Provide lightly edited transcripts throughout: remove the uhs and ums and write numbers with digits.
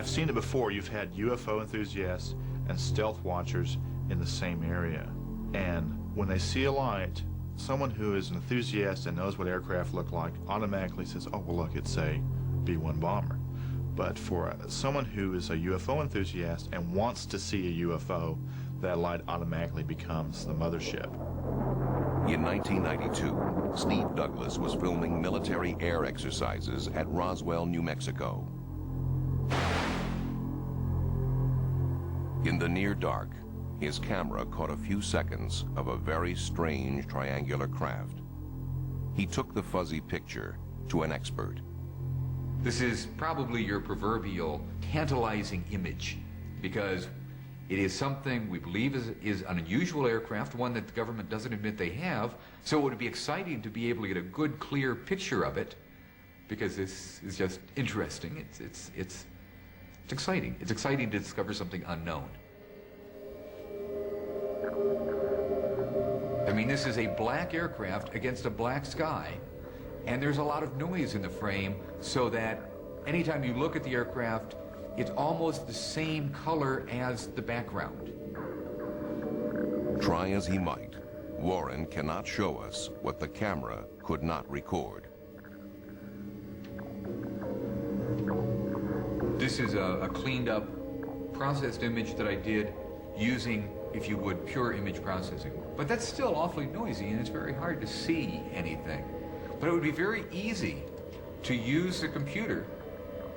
I've seen it before. You've had UFO enthusiasts and stealth watchers in the same area. And when they see a light, someone who is an enthusiast and knows what aircraft look like automatically says, oh, well, look, it's a B-1 bomber. But for someone who is a UFO enthusiast and wants to see a UFO, that light automatically becomes the mothership. In 1992, Steve Douglas was filming military air exercises at Roswell, New Mexico. In the near dark, his camera caught a few seconds of a very strange triangular craft. He took the fuzzy picture to an expert. This is probably your proverbial tantalizing image, because it is something we believe is an unusual aircraft, one that the government doesn't admit they have, so it would be exciting to be able to get a good, clear picture of it, because this is just interesting. It's exciting. It's exciting to discover something unknown. I mean, this is a black aircraft against a black sky, and there's a lot of noise in the frame, so that anytime you look at the aircraft, it's almost the same color as the background. Try as he might, Warren cannot show us what the camera could not record. This is a cleaned up, processed image that I did using, if you would, pure image processing. But that's still awfully noisy, and it's very hard to see anything. But it would be very easy to use the computer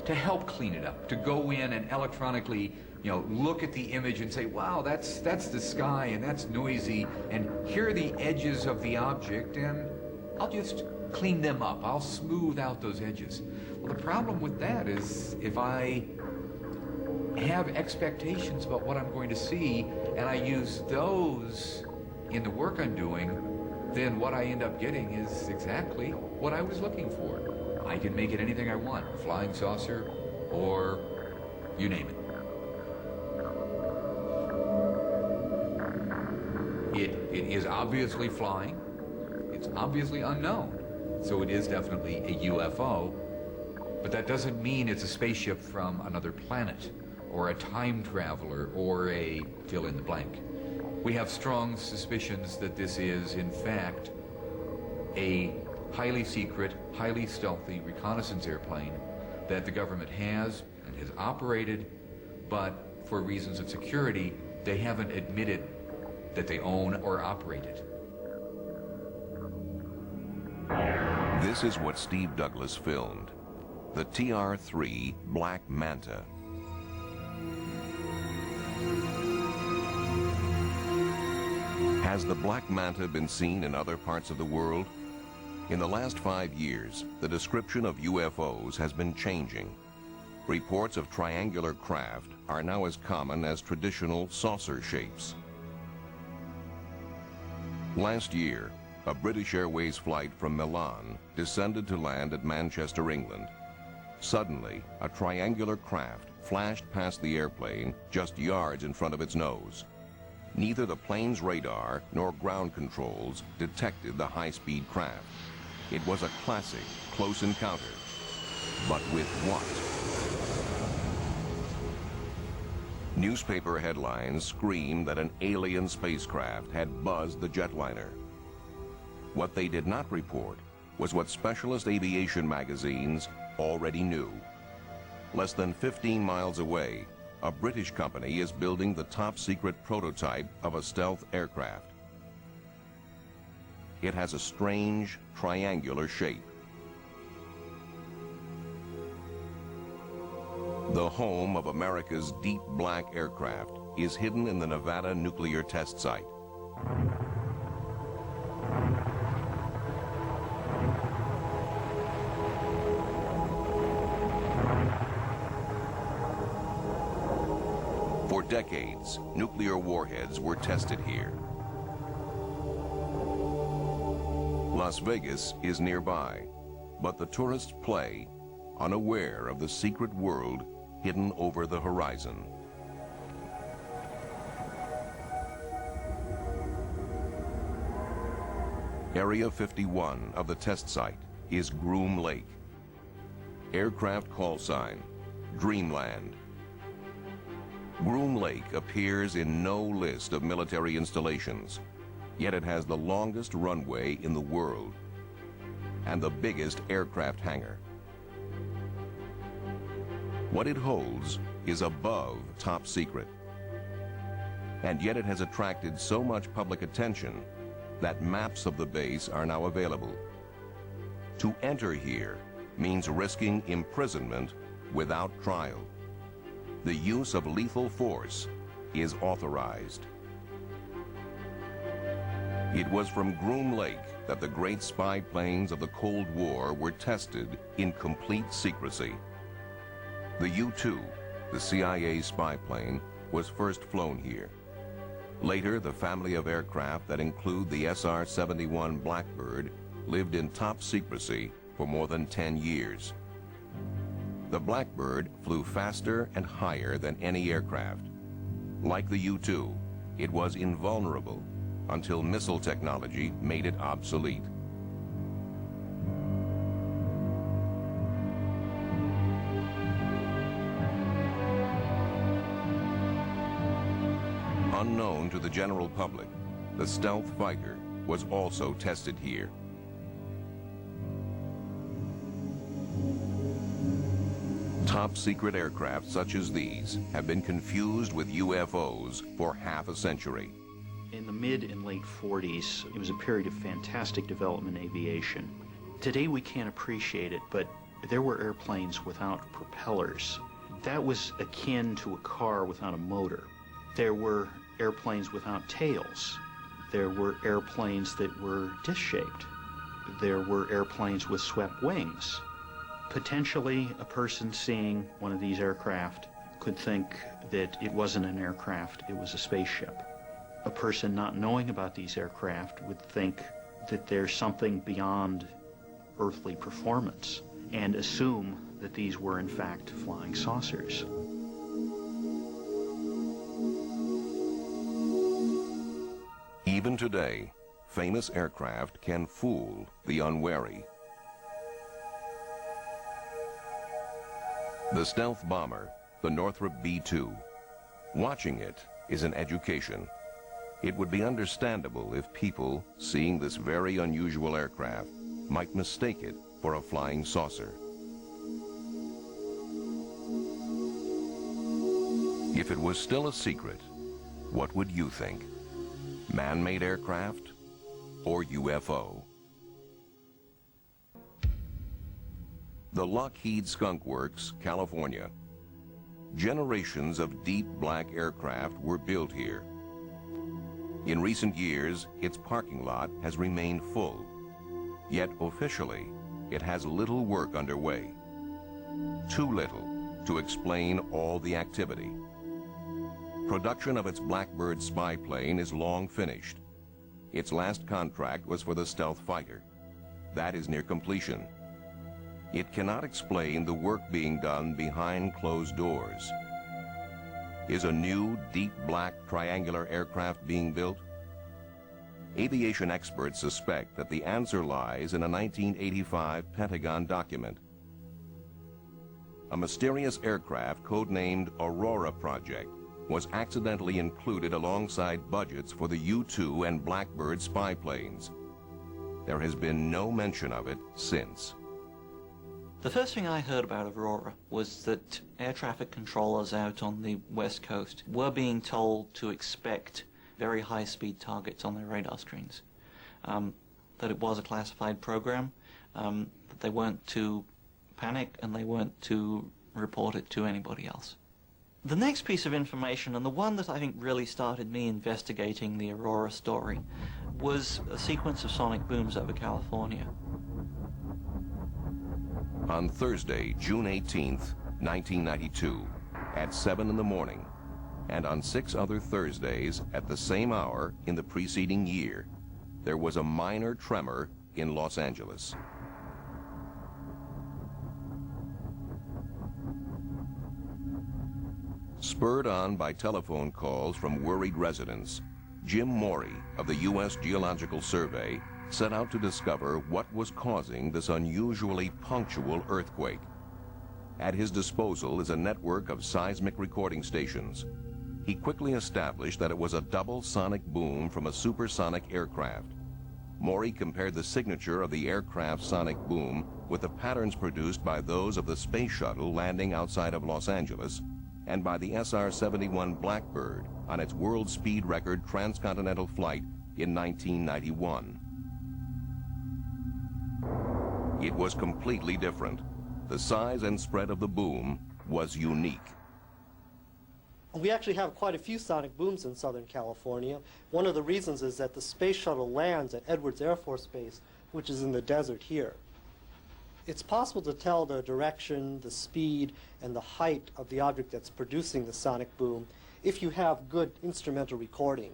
to help clean it up, to go in and electronically, look at the image and say, wow, that's the sky, and that's noisy, and here are the edges of the object, and I'll just clean them up. I'll smooth out those edges. Well, the problem with that is if I have expectations about what I'm going to see, and I use those in the work I'm doing, then what I end up getting is exactly what I was looking for. I can make it anything I want, flying saucer, or you name it. It is obviously flying. It's obviously unknown. So it is definitely a UFO, but that doesn't mean it's a spaceship from another planet, or a time traveler, or a fill in the blank. We have strong suspicions that this is, in fact, a highly secret, highly stealthy reconnaissance airplane that the government has and has operated, but for reasons of security, they haven't admitted that they own or operate it. This is what Steve Douglas filmed, the TR-3 Black Manta. Has the Black Manta been seen in other parts of the world? In the last 5 years, the description of UFOs has been changing. Reports of triangular craft are now as common as traditional saucer shapes. Last year, a British Airways flight from Milan descended to land at Manchester, England. Suddenly, a triangular craft flashed past the airplane just yards in front of its nose. Neither the plane's radar nor ground controls detected the high-speed craft. It was a classic close encounter. But with what? Newspaper headlines screamed that an alien spacecraft had buzzed the jetliner. What they did not report was what specialist aviation magazines already knew. Less than 15 miles away, a British company is building the top-secret prototype of a stealth aircraft. It has a strange, triangular shape. The home of America's deep black aircraft is hidden in the Nevada nuclear test site. For decades, nuclear warheads were tested here. Las Vegas is nearby, but the tourists play, unaware of the secret world hidden over the horizon. Area 51 of the test site is Groom Lake. Aircraft call sign, Dreamland, Groom Lake appears in no list of military installations, yet it has the longest runway in the world and the biggest aircraft hangar. What it holds is above top secret, and yet it has attracted so much public attention that maps of the base are now available. To enter here means risking imprisonment without trial. The use of lethal force is authorized. It was from Groom Lake that the great spy planes of the Cold War were tested in complete secrecy. The U-2, the CIA spy plane, was first flown here. Later, the family of aircraft that include the SR-71 Blackbird lived in top secrecy for more than 10 years. The Blackbird flew faster and higher than any aircraft. Like the U-2, it was invulnerable until missile technology made it obsolete. Unknown to the general public, the stealth fighter was also tested here. Top secret aircraft such as these have been confused with UFOs for half a century. In the mid and late 40s, it was a period of fantastic development in aviation. Today we can't appreciate it, but there were airplanes without propellers. That was akin to a car without a motor. There were airplanes without tails. There were airplanes that were disc-shaped. There were airplanes with swept wings. Potentially, a person seeing one of these aircraft could think that it wasn't an aircraft, it was a spaceship. A person not knowing about these aircraft would think that there's something beyond earthly performance and assume that these were in fact flying saucers. Even today, famous aircraft can fool the unwary. The stealth bomber, the Northrop B-2. Watching it is an education. It would be understandable if people, seeing this very unusual aircraft, might mistake it for a flying saucer. If it was still a secret, what would you think? Man-made aircraft or UFO? The Lockheed Skunk Works, California. Generations of deep black aircraft were built here. In recent years, its parking lot has remained full. Yet officially, it has little work underway. Too little to explain all the activity. Production of its Blackbird spy plane is long finished. Its last contract was for the stealth fighter. That is near completion. It cannot explain the work being done behind closed doors. Is a new, deep black triangular aircraft being built? Aviation experts suspect that the answer lies in a 1985 Pentagon document. A mysterious aircraft codenamed Aurora Project was accidentally included alongside budgets for the U-2 and Blackbird spy planes. There has been no mention of it since. The first thing I heard about Aurora was that air traffic controllers out on the West Coast were being told to expect very high-speed targets on their radar screens. That it was a classified program, that they weren't to panic and they weren't to report it to anybody else. The next piece of information, and the one that I think really started me investigating the Aurora story, was a sequence of sonic booms over California. On Thursday, June 18th, 1992, at 7 in the morning, and on 6 other Thursdays at the same hour in the preceding year, there was a minor tremor in Los Angeles. Spurred on by telephone calls from worried residents, Jim Morey of the U.S. Geological Survey set out to discover what was causing this unusually punctual earthquake. At his disposal is a network of seismic recording stations. He quickly established that it was a double sonic boom from a supersonic aircraft. Maury compared the signature of the aircraft's sonic boom with the patterns produced by those of the space shuttle landing outside of Los Angeles and by the SR-71 Blackbird on its world speed record transcontinental flight in 1991. It was completely different. The size and spread of the boom was unique. We actually have quite a few sonic booms in Southern California. One of the reasons is that the space shuttle lands at Edwards Air Force Base, which is in the desert here. It's possible to tell the direction, the speed, and the height of the object that's producing the sonic boom if you have good instrumental recording.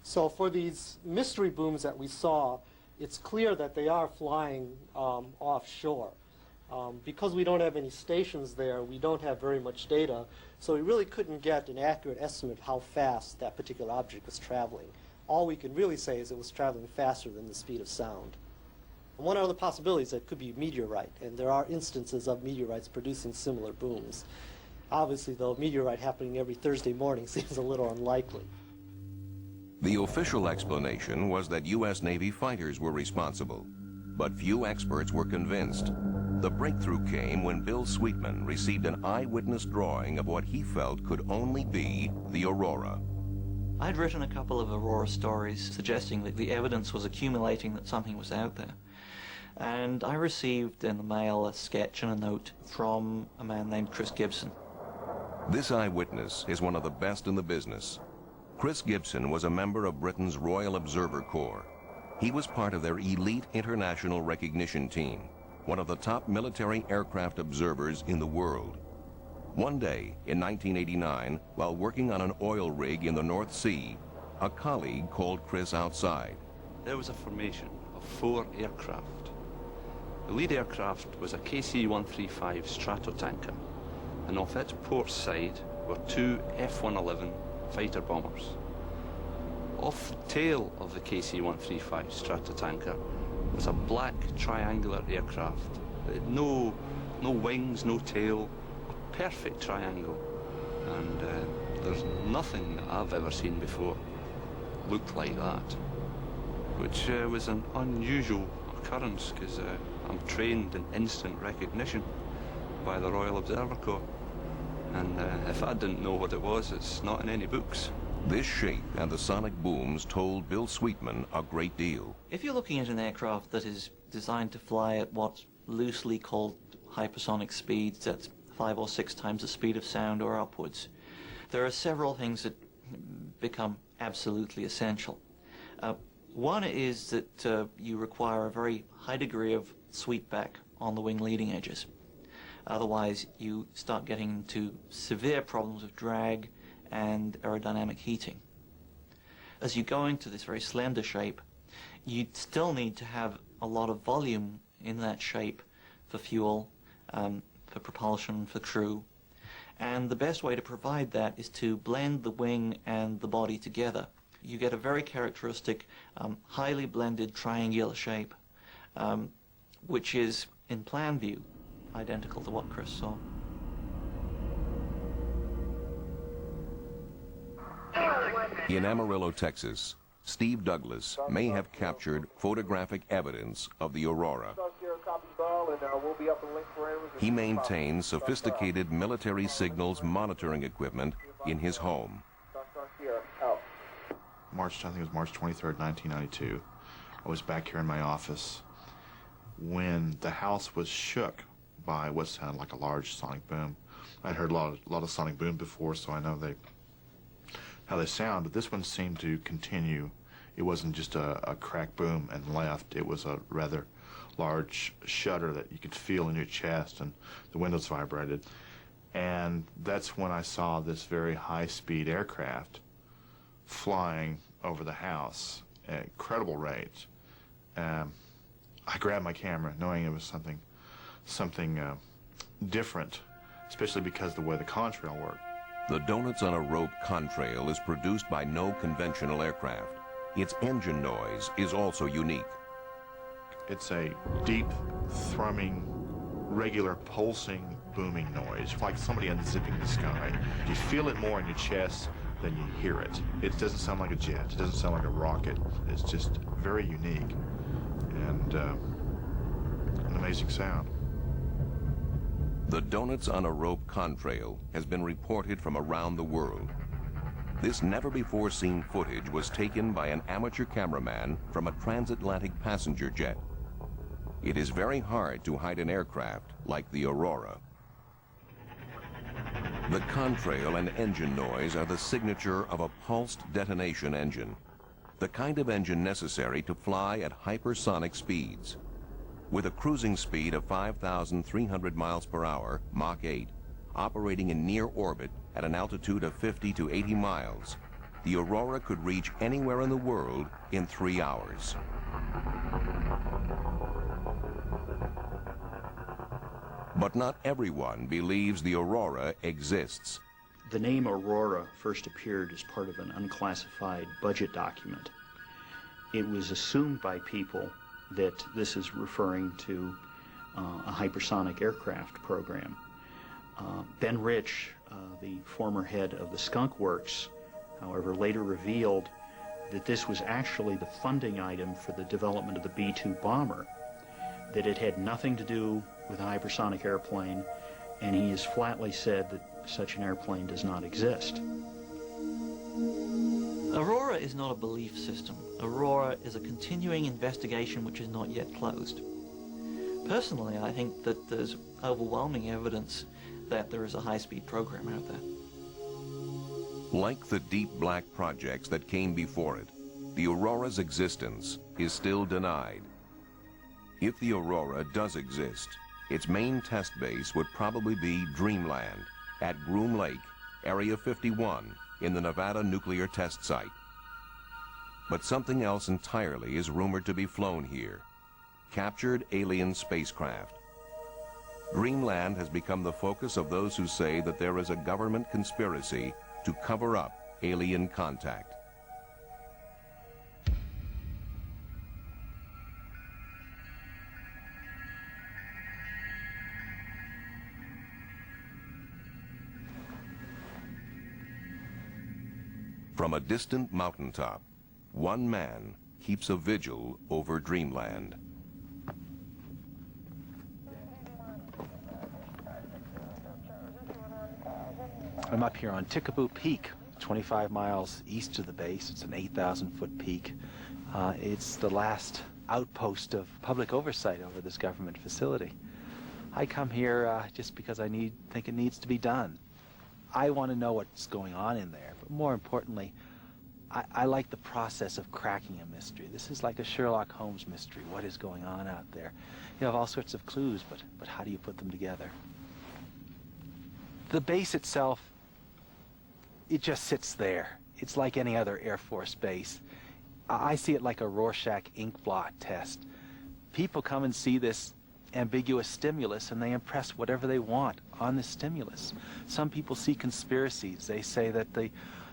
So for these mystery booms that we saw, it's clear that they are flying offshore. Because we don't have any stations there, we don't have very much data, so we really couldn't get an accurate estimate of how fast that particular object was traveling. All we can really say is it was traveling faster than the speed of sound. And one other possibility is that it could be meteorite, and there are instances of meteorites producing similar booms. Obviously, though, meteorite happening every Thursday morning seems a little unlikely. The official explanation was that U.S. Navy fighters were responsible, but few experts were convinced. The breakthrough came when Bill Sweetman received an eyewitness drawing of what he felt could only be the aurora. I'd written a couple of aurora stories suggesting that the evidence was accumulating that something was out there. And I received in the mail a sketch and a note from a man named Chris Gibson. This eyewitness is one of the best in the business. Chris Gibson was a member of Britain's Royal Observer Corps. He was part of their elite international recognition team, one of the top military aircraft observers in the world. One day in 1989, while working on an oil rig in the North Sea, a colleague called Chris outside. There was a formation of 4 aircraft. The lead aircraft was a KC-135 Stratotanker, and off its port side were 2 F-111 fighter bombers. Off the tail of the KC-135 Stratotanker was a black triangular aircraft. It had no wings, no tail, a perfect triangle. And there's nothing that I've ever seen before looked like that, which was an unusual occurrence because I'm trained in instant recognition by the Royal Observer Corps. And if I didn't know what it was, it's not in any books. This shape and the sonic booms told Bill Sweetman a great deal. If you're looking at an aircraft that is designed to fly at what's loosely called hypersonic speeds, that's 5 or 6 times the speed of sound or upwards, there are several things that become absolutely essential. One is that you require a very high degree of sweepback on the wing leading edges. Otherwise, you start getting into severe problems of drag and aerodynamic heating. As you go into this very slender shape, you still need to have a lot of volume in that shape for fuel, for propulsion, for crew. And the best way to provide that is to blend the wing and the body together. You get a very characteristic, highly blended triangular shape, which is, in plan view, identical to what Chris saw. In Amarillo, Texas, Steve Douglas may have captured photographic evidence of the aurora. He maintains sophisticated military signals monitoring equipment in his home. I think it was March 23rd, 1992. I was back here in my office when the house was shook by what sounded like a large sonic boom. I'd heard a lot of sonic boom before, so I know how they sound, but this one seemed to continue. It wasn't just a crack boom and left. It was a rather large shudder that you could feel in your chest, and the windows vibrated. And that's when I saw this very high-speed aircraft flying over the house at incredible rates. I grabbed my camera, knowing it was something different, especially because of the way the contrail worked. The Donuts on a Rope contrail is produced by no conventional aircraft. Its engine noise is also unique. It's a deep, thrumming, regular pulsing booming noise, like somebody unzipping the sky. You feel it more in your chest than you hear it. It doesn't sound like a jet. It doesn't sound like a rocket. It's just very unique and an amazing sound. The Donuts on a Rope contrail has been reported from around the world. This never-before-seen footage was taken by an amateur cameraman from a transatlantic passenger jet. It is very hard to hide an aircraft like the Aurora. The contrail and engine noise are the signature of a pulsed detonation engine, the kind of engine necessary to fly at hypersonic speeds. With a cruising speed of 5,300 miles per hour, Mach 8, operating in near orbit at an altitude of 50 to 80 miles, the Aurora could reach anywhere in the world in 3 hours. But not everyone believes the Aurora exists. The name Aurora first appeared as part of an unclassified budget document. It was assumed by people that this is referring to a hypersonic aircraft program. Ben Rich, the former head of the Skunk Works, however, later revealed that this was actually the funding item for the development of the B-2 bomber, that it had nothing to do with a hypersonic airplane, and he has flatly said that such an airplane does not exist. Aurora is not a belief system. Aurora is a continuing investigation which is not yet closed. Personally, I think that there's overwhelming evidence that there is a high-speed program out there. Like the deep black projects that came before it, the Aurora's existence is still denied. If the Aurora does exist, its main test base would probably be Dreamland at Groom Lake, Area 51, in the Nevada nuclear test site. But something else entirely is rumored to be flown here: captured alien spacecraft. Dreamland has become the focus of those who say that there is a government conspiracy to cover up alien contact. From a distant mountaintop, one man keeps a vigil over Dreamland. I'm up here on Tickaboo Peak, 25 miles east of the base. It's an 8,000-foot peak. It's the last outpost of public oversight over this government facility. I come here just because I think it needs to be done. I want to know what's going on in there, but more importantly, I like the process of cracking a mystery. This is like a Sherlock Holmes mystery. What is going on out there? You have all sorts of clues, but how do you put them together? The base itself, it just sits there. It's like any other Air Force base. I see it like a Rorschach ink blot test. People come and see this ambiguous stimulus and they impress whatever they want on the stimulus. Some people see conspiracies. They say that the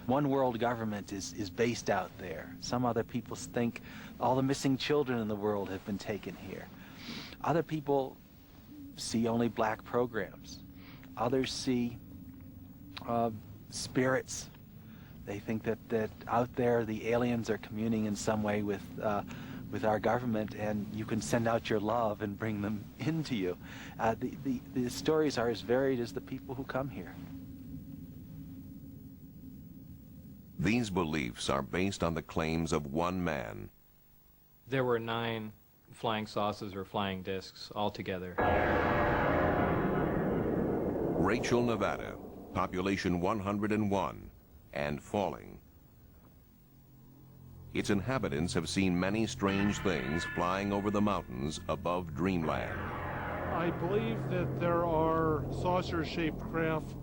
one world government is based out there. Some other people think all the missing children in the world have been taken here. Other people see only black programs. Others see spirits. They think that out there the aliens are communing in some way with our government, and you can send out your love and bring them into you. The stories are as varied as the people who come here. These beliefs are based on the claims of one man. There were 9 flying saucers or flying discs altogether. Rachel, Nevada, population 101, and falling. Its inhabitants have seen many strange things flying over the mountains above Dreamland. I believe that there are saucer-shaped craft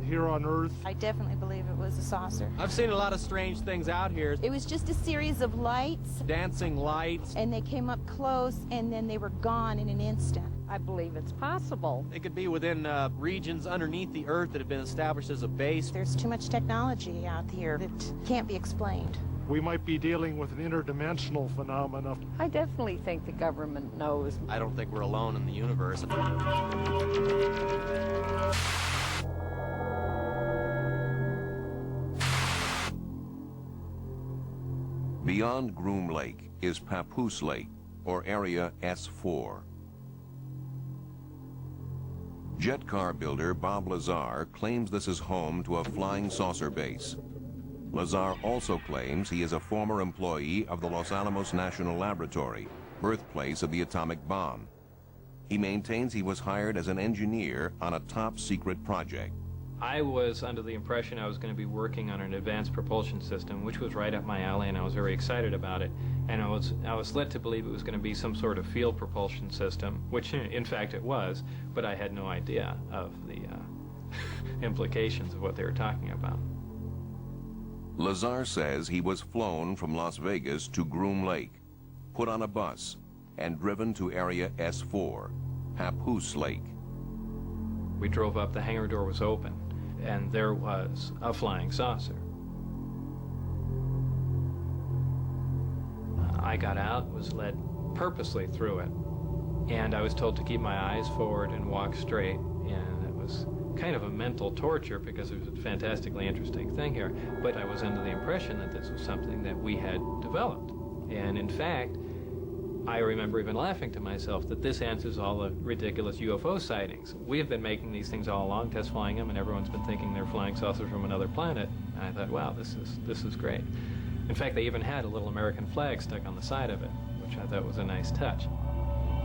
here on Earth. I definitely believe it was a saucer. I've seen a lot of strange things out here. It was just a series of lights. Dancing lights. And they came up close, and then they were gone in an instant. I believe it's possible. It could be within regions underneath the Earth that have been established as a base. There's too much technology out here that can't be explained. we might be dealing with an interdimensional phenomena. I definitely think the government knows. I don't think we're alone in the universe. Beyond Groom Lake is Papoose Lake, or Area S4. Jet car builder Bob Lazar claims this is home to a flying saucer base. Lazar also claims he is a former employee of the Los Alamos National Laboratory, birthplace of the atomic bomb. He maintains he was hired as an engineer on a top-secret project. I was under the impression I was going to be working on an advanced propulsion system, which was right up my alley, and I was very excited about it. And I was led to believe it was going to be some sort of field propulsion system, which in fact it was, but I had no idea of the implications of what they were talking about. Lazar says he was flown from Las Vegas to Groom Lake, put on a bus, and driven to Area S4, Papoose Lake. We drove up, the hangar door was open, and there was a flying saucer. I got out, was led purposely through it, and I was told to keep my eyes forward and walk straight, and it was kind of a mental torture because it was a fantastically interesting thing here, but I was under the impression that this was something that we had developed. And in fact, I remember even laughing to myself that this answers all the ridiculous UFO sightings. We have been making these things all along, test flying them, and everyone's been thinking they're flying saucers from another planet. And I thought, wow, this is great. In fact, they even had a little American flag stuck on the side of it, which I thought was a nice touch.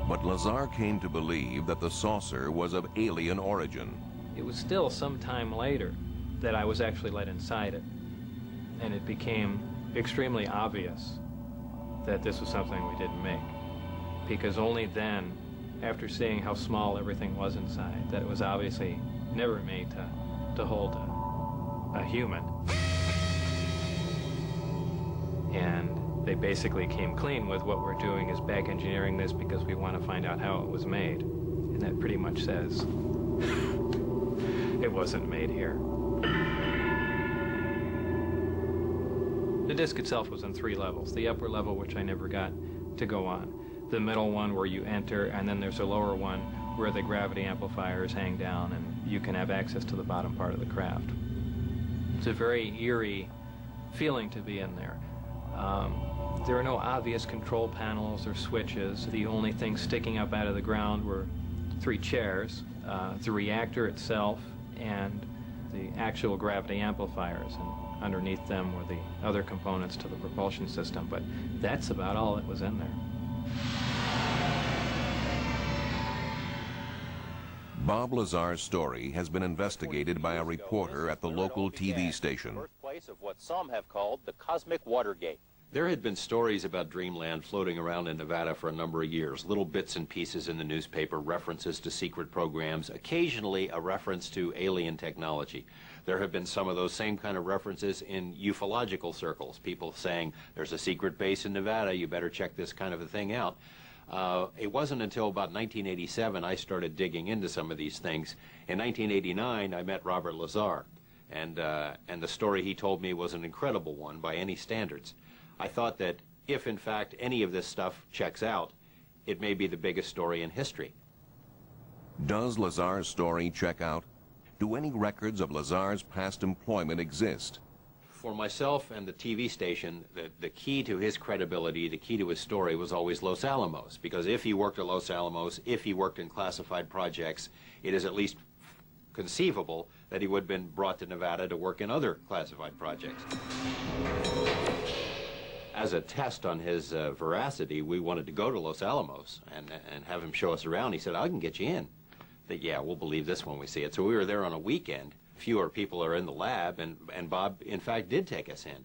But Lazar came to believe that the saucer was of alien origin. It was still some time later that I was actually let inside it, and it became extremely obvious that this was something we didn't make, because only then, after seeing how small everything was inside, that it was obviously never made to hold a human. And they basically came clean with what we're doing is back engineering this because we want to find out how it was made. And that pretty much says it wasn't made here. The disc itself was in 3 levels. The upper level, which I never got to go on. The middle one where you enter, and then there's a lower one where the gravity amplifiers hang down and you can have access to the bottom part of the craft. It's a very eerie feeling to be in there. There are no obvious control panels or switches. The only thing sticking up out of the ground were 3 chairs, the reactor itself, and the actual gravity amplifiers. And underneath them were the other components to the propulsion system, but that's about all that was in there. Bob Lazar's story has been investigated by a reporter at the local TV station. Birthplace of what some have called the cosmic Watergate. There had been stories about Dreamland floating around in Nevada for a number of years, little bits and pieces in the newspaper, references to secret programs, occasionally a reference to alien technology. There have been some of those same kind of references in ufological circles, people saying there's a secret base in Nevada, you better check this kind of a thing out. It wasn't until about 1987 I started digging into some of these things. In 1989 I met Robert Lazar, and the story he told me was an incredible one by any standards. I thought that if in fact any of this stuff checks out, it may be the biggest story in history. Does Lazar's story check out? Do any records of Lazar's past employment exist? For myself and the TV station, the key to his credibility, the key to his story was always Los Alamos, because if he worked at Los Alamos, if he worked in classified projects, it is at least conceivable that he would have been brought to Nevada to work in other classified projects. As a test on his veracity, we wanted to go to Los Alamos and have him show us around. He said, I can get you in. That, yeah, we'll believe this when we see it. So we were there on a weekend. Fewer people are in the lab, and Bob, in fact, did take us in.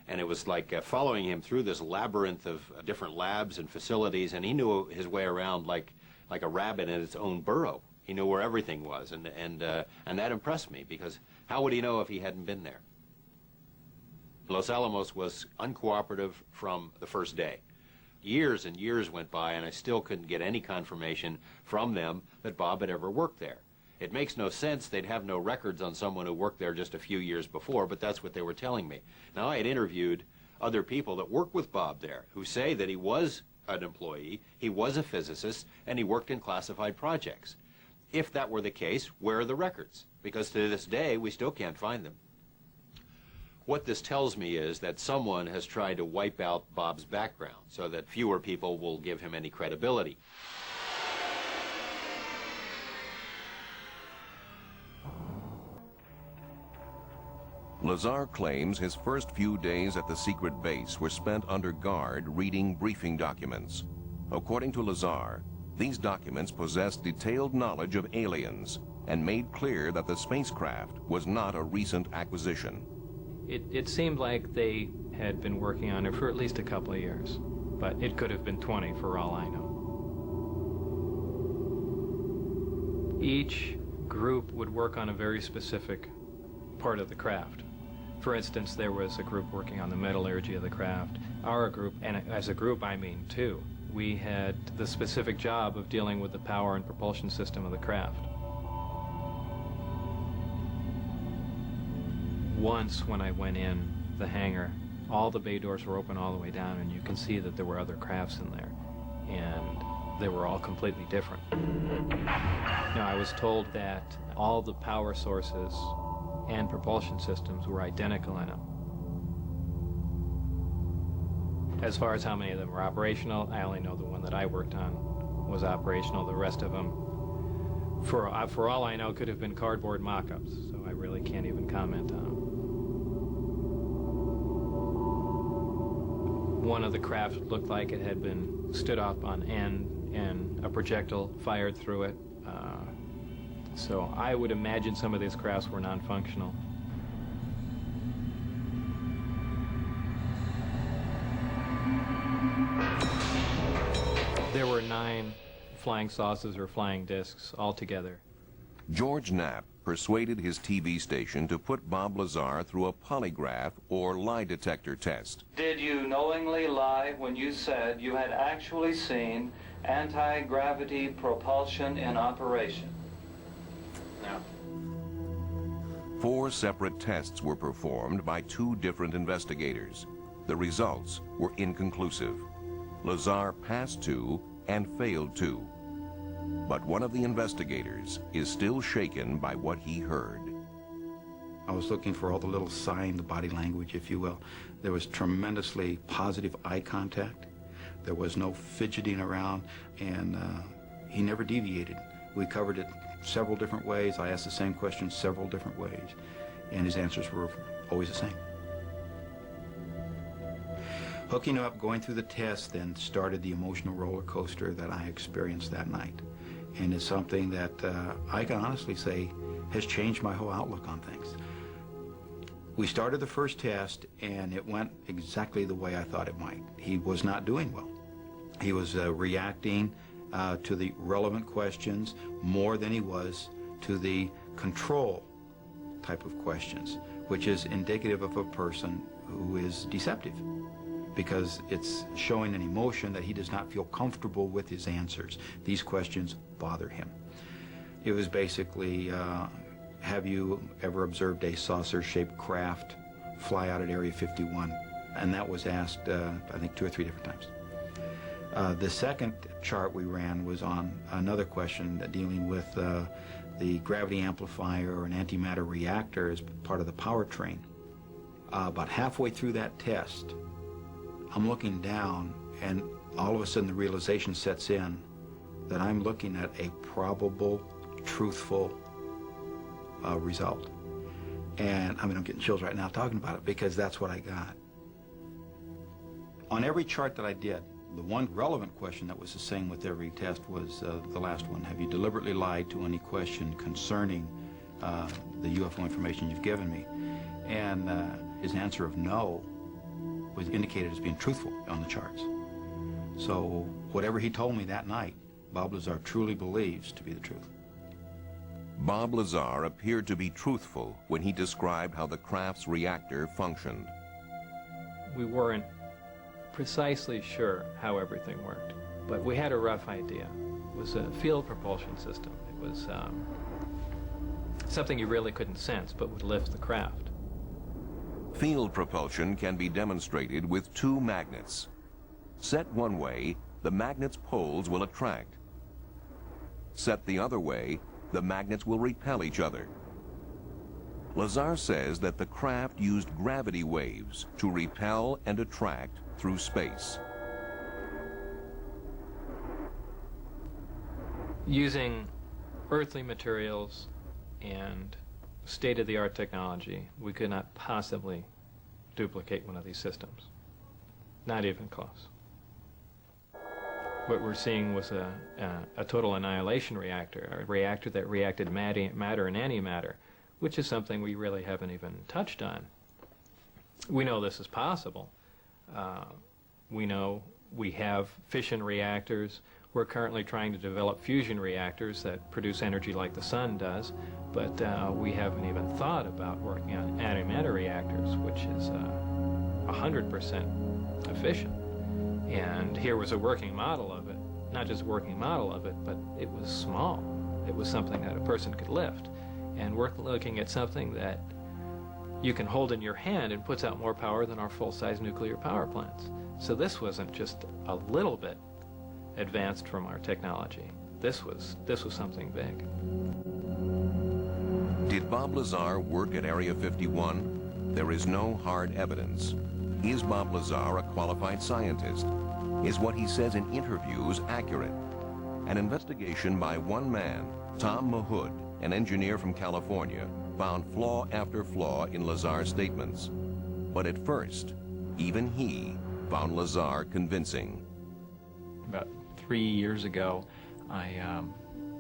And it was like following him through this labyrinth of different labs and facilities, and he knew his way around like a rabbit in its own burrow. He knew where everything was, and that impressed me, because how would he know if he hadn't been there? Los Alamos was uncooperative from the first day. Years and years went by, and I still couldn't get any confirmation from them that Bob had ever worked there. It makes no sense. They'd have no records on someone who worked there just a few years before, but that's what they were telling me. Now, I had interviewed other people that work with Bob there who say that he was an employee, he was a physicist, and he worked in classified projects. If that were the case, where are the records? Because to this day, we still can't find them. What this tells me is that someone has tried to wipe out Bob's background so that fewer people will give him any credibility. Lazar claims his first few days at the secret base were spent under guard reading briefing documents. According to Lazar, these documents possessed detailed knowledge of aliens and made clear that the spacecraft was not a recent acquisition. It seemed like they had been working on it for at least a couple of years, but it could have been 20 for all I know. Each group would work on a very specific part of the craft. For instance, there was a group working on the metallurgy of the craft. Our group, and as a group I mean two, we had the specific job of dealing with the power and propulsion system of the craft. Once when I went in the hangar, all the bay doors were open all the way down, and you can see that there were other crafts in there, and they were all completely different. Now, I was told that all the power sources and propulsion systems were identical in them. As far as how many of them were operational, I only know the one that I worked on was operational. The rest of them, for all I know, could have been cardboard mock-ups, so I really can't even comment on them. One of the crafts looked like it had been stood up on end and a projectile fired through it. So I would imagine some of these crafts were non-functional. There were 9 flying saucers or flying discs altogether. George Knapp persuaded his TV station to put Bob Lazar through a polygraph or lie detector test. Did you knowingly lie when you said you had actually seen anti-gravity propulsion in operation? No. 4 separate tests were performed by 2 different investigators. The results were inconclusive. Lazar passed 2 and failed 2. But one of the investigators is still shaken by what he heard. I was looking for all the little sign, the body language, if you will. There was tremendously positive eye contact. There was no fidgeting around, and he never deviated. We covered it several different ways. I asked the same question several different ways, and his answers were always the same. Hooking up, going through the test, then started the emotional roller coaster that I experienced that night. And it's something that I can honestly say has changed my whole outlook on things. We started the first test, and it went exactly the way I thought it might. He was not doing well. He was reacting to the relevant questions more than he was to the control type of questions, which is indicative of a person who is deceptive, because it's showing an emotion that he does not feel comfortable with his answers. These questions bother him. It was basically, have you ever observed a saucer-shaped craft fly out at Area 51? And that was asked, I think, 2 or 3 different times. The second chart we ran was on another question dealing with the gravity amplifier or an antimatter reactor as part of the powertrain. About halfway through that test, I'm looking down, and all of a sudden the realization sets in that I'm looking at a probable, truthful result. And I mean, I'm getting chills right now talking about it, because that's what I got. On every chart that I did, the one relevant question that was the same with every test was the last one. Have you deliberately lied to any question concerning the UFO information you've given me? And his answer of no was indicated as being truthful on the charts. So whatever he told me that night, Bob Lazar truly believes to be the truth. Bob Lazar appeared to be truthful when he described how the craft's reactor functioned. We weren't precisely sure how everything worked, but we had a rough idea. It was a field propulsion system. It was something you really couldn't sense, but would lift the craft. Field propulsion can be demonstrated with two magnets. Set one way, the magnet's poles will attract. Set the other way, the magnets will repel each other. Lazar says that the craft used gravity waves to repel and attract through space. Using earthly materials and state-of-the-art technology, we could not possibly duplicate one of these systems. Not even close. What we're seeing was a total annihilation reactor, a reactor that reacted matter and antimatter, which is something we really haven't even touched on. We know this is possible. We know we have fission reactors. We're currently trying to develop fusion reactors that produce energy like the sun does, but we haven't even thought about working on antimatter reactors, which is 100% efficient. And here was a working model of it. Not just a working model of it, but it was small. It was something that a person could lift. And we're looking at something that you can hold in your hand and puts out more power than our full-size nuclear power plants. So this wasn't just a little bit advanced from our technology. This was something big. Did Bob Lazar work at Area 51? There is no hard evidence. Is Bob Lazar a qualified scientist? Is what he says in interviews accurate? An investigation by one man, Tom Mahood, an engineer from California, found flaw after flaw in Lazar's statements. But at first, even he found Lazar convincing. About 3 years ago, I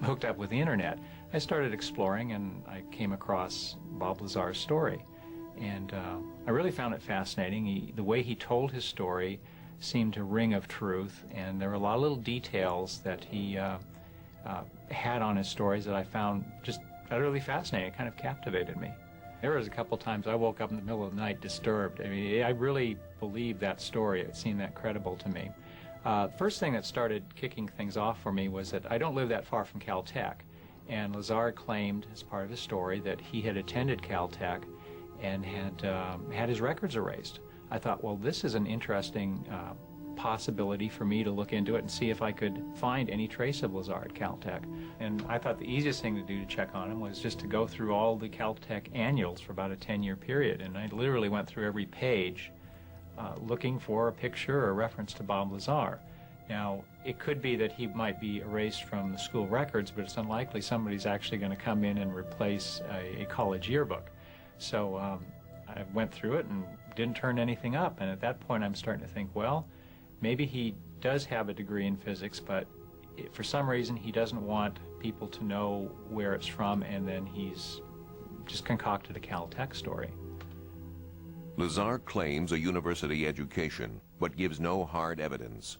hooked up with the internet. I started exploring and I came across Bob Lazar's story. And I really found it fascinating. The way he told his story seemed to ring of truth, and there were a lot of little details that he had on his stories that I found just utterly fascinating. It kind of captivated me. There was a couple times I woke up in the middle of the night disturbed. I mean, I really believed that story. It seemed that credible to me. First thing that started kicking things off for me was that I don't live that far from Caltech, and Lazar claimed as part of his story that he had attended Caltech and had his records erased. I thought, well, this is an interesting possibility for me to look into it and see if I could find any trace of Lazar at Caltech. And I thought the easiest thing to do to check on him was just to go through all the Caltech annuals for about a 10-year period. And I literally went through every page looking for a picture or a reference to Bob Lazar. Now, it could be that he might be erased from the school records, but it's unlikely somebody's actually going to come in and replace a college yearbook. So I went through it and didn't turn anything up. And at that point, I'm starting to think, well, maybe he does have a degree in physics, but for some reason he doesn't want people to know where it's from, and then he's just concocted a Caltech story. Lazar claims a university education, but gives no hard evidence.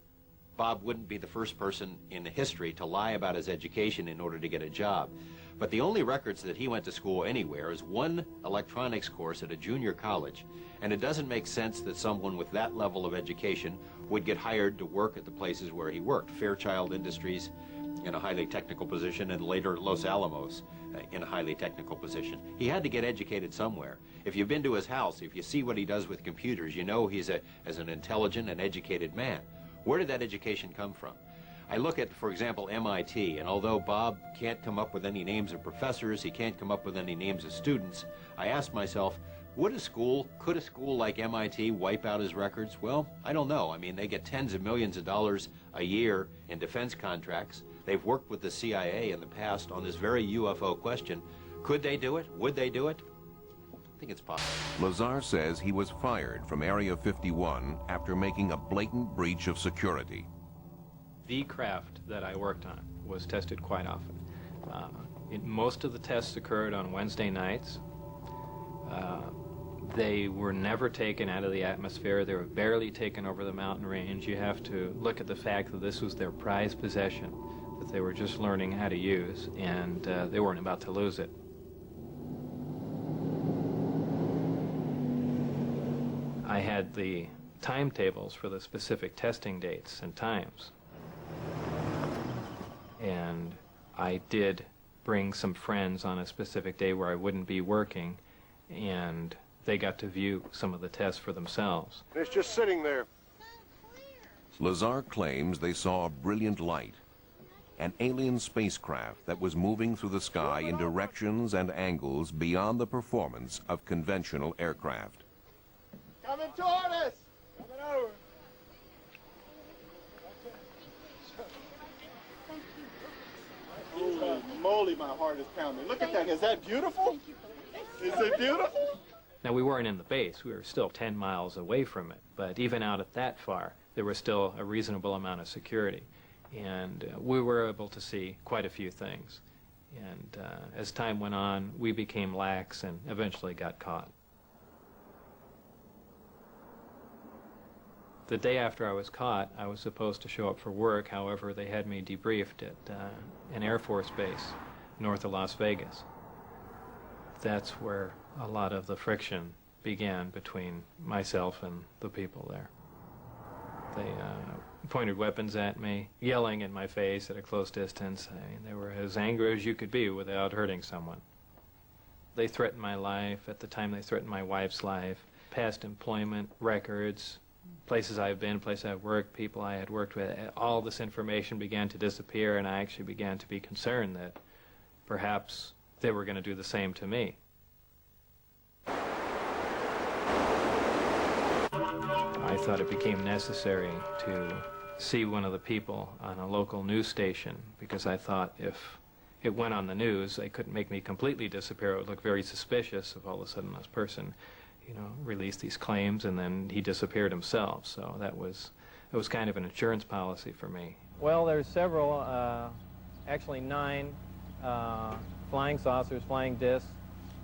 Bob wouldn't be the first person in history to lie about his education in order to get a job. But the only records that he went to school anywhere is one electronics course at a junior college. And it doesn't make sense that someone with that level of education would get hired to work at the places where he worked. Fairchild Industries in a highly technical position, and later Los Alamos in a highly technical position. He had to get educated somewhere. If you've been to his house, if you see what he does with computers, you know he's as an intelligent and educated man. Where did that education come from? I look at, for example, MIT, and although Bob can't come up with any names of professors, he can't come up with any names of students, I ask myself, could a school like MIT wipe out his records? Well, I don't know. I mean, they get tens of millions of dollars a year in defense contracts. They've worked with the CIA in the past on this very UFO question. Could they do it? Would they do it? I think it's possible. Lazar says he was fired from Area 51 after making a blatant breach of security. The craft that I worked on was tested quite often. Most of the tests occurred on Wednesday nights. They were never taken out of the atmosphere. They were barely taken over the mountain range. You have to look at the fact that this was their prized possession, that they were just learning how to use, and they weren't about to lose it. I had the timetables for the specific testing dates and times. And I did bring some friends on a specific day where I wouldn't be working, and they got to view some of the tests for themselves. It's just sitting there. Lazar claims they saw a brilliant light, an alien spacecraft that was moving through the sky in directions and angles beyond the performance of conventional aircraft. Coming toward us! Coming over. Holy moly, my heart is pounding. Look at that. Is that beautiful? Is it beautiful? Now, we weren't in the base. We were still 10 miles away from it. But even out at that far, there was still a reasonable amount of security. And we were able to see quite a few things. And as time went on, we became lax and eventually got caught. The day after I was caught, I was supposed to show up for work. However, they had me debriefed at an Air Force base north of Las Vegas. That's where a lot of the friction began between myself and the people there. They pointed weapons at me, yelling in my face at a close distance. I mean, they were as angry as you could be without hurting someone. They threatened my life. At the time, they threatened my wife's life, past employment records, places I've been, places I've worked, people I had worked with. All this information began to disappear, and I actually began to be concerned that perhaps they were going to do the same to me. I thought it became necessary to see one of the people on a local news station, because I thought if it went on the news, they couldn't make me completely disappear. It would look very suspicious if all of a sudden this person, you know, released these claims and then he disappeared himself. So it was kind of an insurance policy for me. Well, there's several, actually 9 flying saucers, flying discs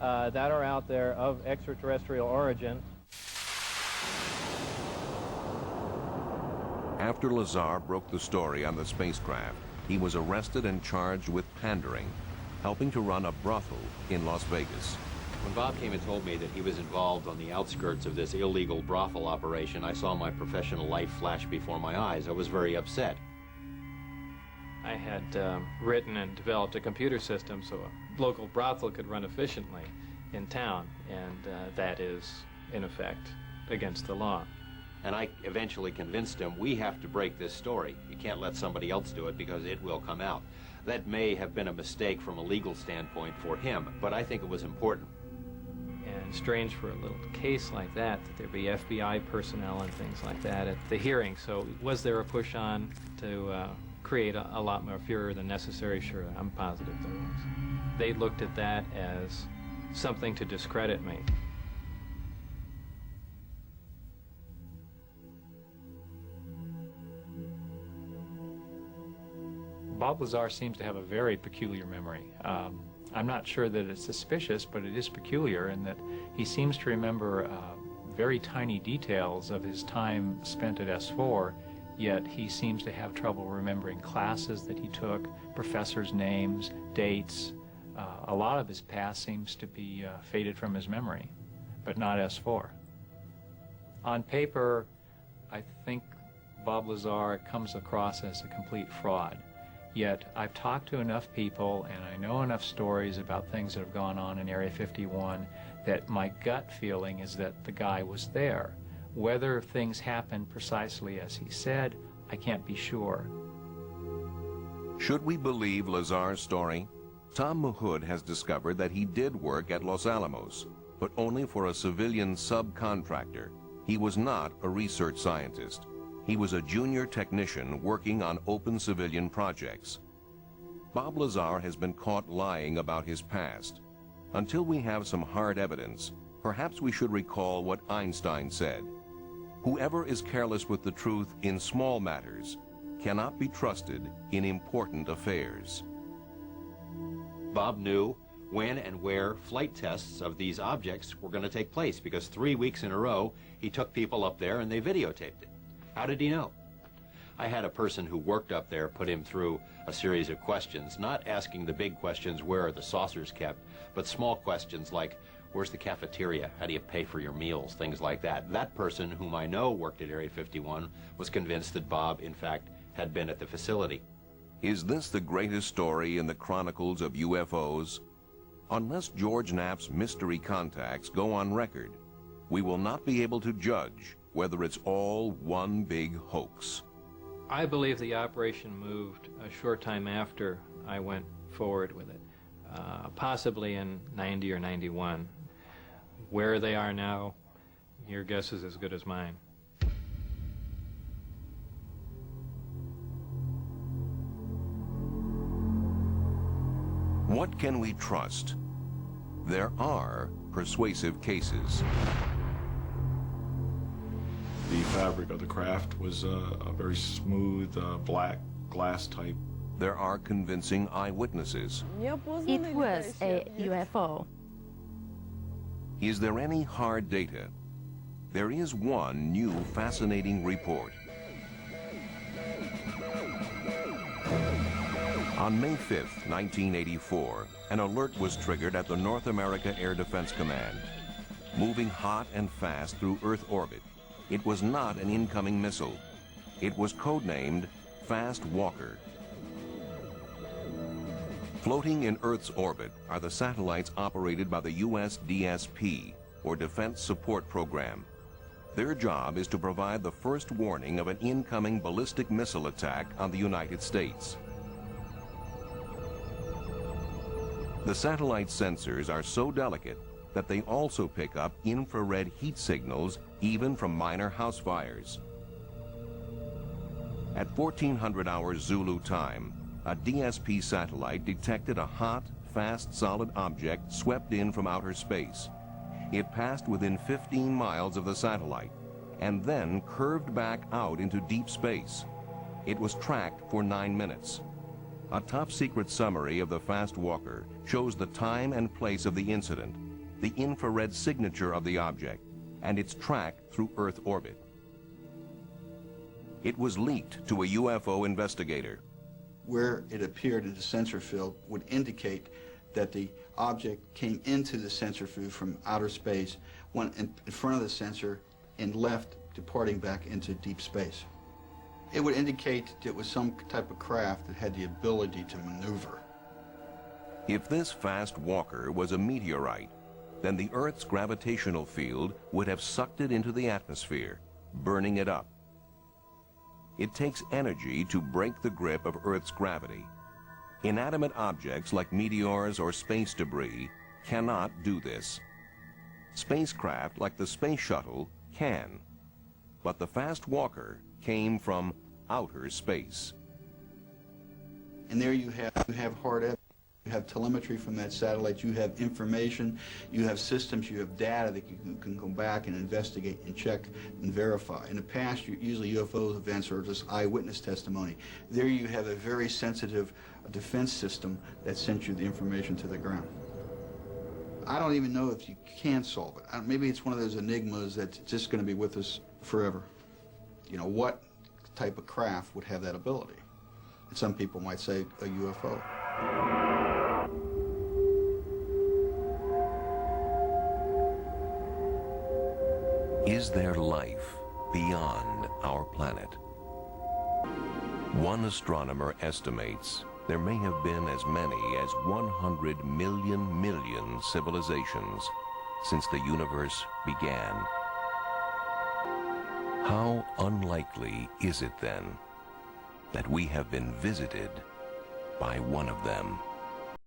that are out there of extraterrestrial origin. After Lazar broke the story on the spacecraft, he was arrested and charged with pandering, helping to run a brothel in Las Vegas. When Bob came and told me that he was involved on the outskirts of this illegal brothel operation, I saw my professional life flash before my eyes. I was very upset. I had written and developed a computer system so a local brothel could run efficiently in town, and that is, in effect, against the law. And I eventually convinced him, we have to break this story. You can't let somebody else do it because it will come out. That may have been a mistake from a legal standpoint for him, but I think it was important. And strange for a little case like that there'd be FBI personnel and things like that at the hearing. So was there a push on to create a lot more furor than necessary? Sure, I'm positive there was. They looked at that as something to discredit me. Bob Lazar seems to have a very peculiar memory. I'm not sure that it's suspicious, but it is peculiar in that he seems to remember very tiny details of his time spent at S4, yet he seems to have trouble remembering classes that he took, professors' names, dates. A lot of his past seems to be faded from his memory, but not S4. On paper, I think Bob Lazar comes across as a complete fraud. Yet I've talked to enough people and I know enough stories about things that have gone on in Area 51 that my gut feeling is that the guy was there. Whether things happened precisely as he said, I can't be sure. Should we believe Lazar's story? Tom Mahood has discovered that he did work at Los Alamos, but only for a civilian subcontractor. He was not a research scientist. He was a junior technician working on open civilian projects. Bob Lazar has been caught lying about his past. Until we have some hard evidence, perhaps we should recall what Einstein said. Whoever is careless with the truth in small matters cannot be trusted in important affairs. Bob knew when and where flight tests of these objects were going to take place because 3 weeks in a row he took people up there and they videotaped it. How did he know? I had a person who worked up there put him through a series of questions, not asking the big questions, where are the saucers kept, but small questions like, where's the cafeteria? How do you pay for your meals? Things like that. That person, whom I know worked at Area 51, was convinced that Bob, in fact, had been at the facility. Is this the greatest story in the chronicles of UFOs? Unless George Knapp's mystery contacts go on record, we will not be able to judge whether it's all one big hoax. I believe the operation moved a short time after I went forward with it, possibly in 90 or 91. Where they are now, your guess is as good as mine. What can we trust? There are persuasive cases. The fabric of the craft was a very smooth, black glass type. There are convincing eyewitnesses. It was a UFO. Is there any hard data? There is one new fascinating report. On May 5th, 1984, an alert was triggered at the North America Air Defense Command. Moving hot and fast through Earth orbit, it was not an incoming missile. It was codenamed Fast Walker. Floating in Earth's orbit are the satellites operated by the U.S. DSP, or Defense Support Program. Their job is to provide the first warning of an incoming ballistic missile attack on the United States. The satellite sensors are so delicate that they also pick up infrared heat signals even from minor house fires. At 1400 hours Zulu time, a DSP satellite detected a hot, fast, solid object swept in from outer space. It passed within 15 miles of the satellite and then curved back out into deep space. It was tracked for 9 minutes. A top-secret summary of the Fast Walker shows the time and place of the incident, the infrared signature of the object, and its track through Earth orbit. It was leaked to a UFO investigator. Where it appeared in the sensor field would indicate that the object came into the sensor field from outer space, went in front of the sensor, and left, departing back into deep space. It would indicate it was some type of craft that had the ability to maneuver. If this Fast Walker was a meteorite, then the Earth's gravitational field would have sucked it into the atmosphere, burning it up. It takes energy to break the grip of Earth's gravity. Inanimate objects like meteors or space debris cannot do this. Spacecraft like the space shuttle can, but the Fast Walker came from outer space. And there you have hard evidence. You have telemetry from that satellite, you have information, you have systems, you have data that you can go back and investigate and check and verify. In the past, usually UFO events are just eyewitness testimony. There you have a very sensitive defense system that sent you the information to the ground. I don't even know if you can solve it. Maybe it's one of those enigmas that's just going to be with us forever. You know, what type of craft would have that ability? And some people might say a UFO. Is there life beyond our planet? One astronomer estimates there may have been as many as 100 million civilizations since the universe began. How unlikely is it then that we have been visited by one of them?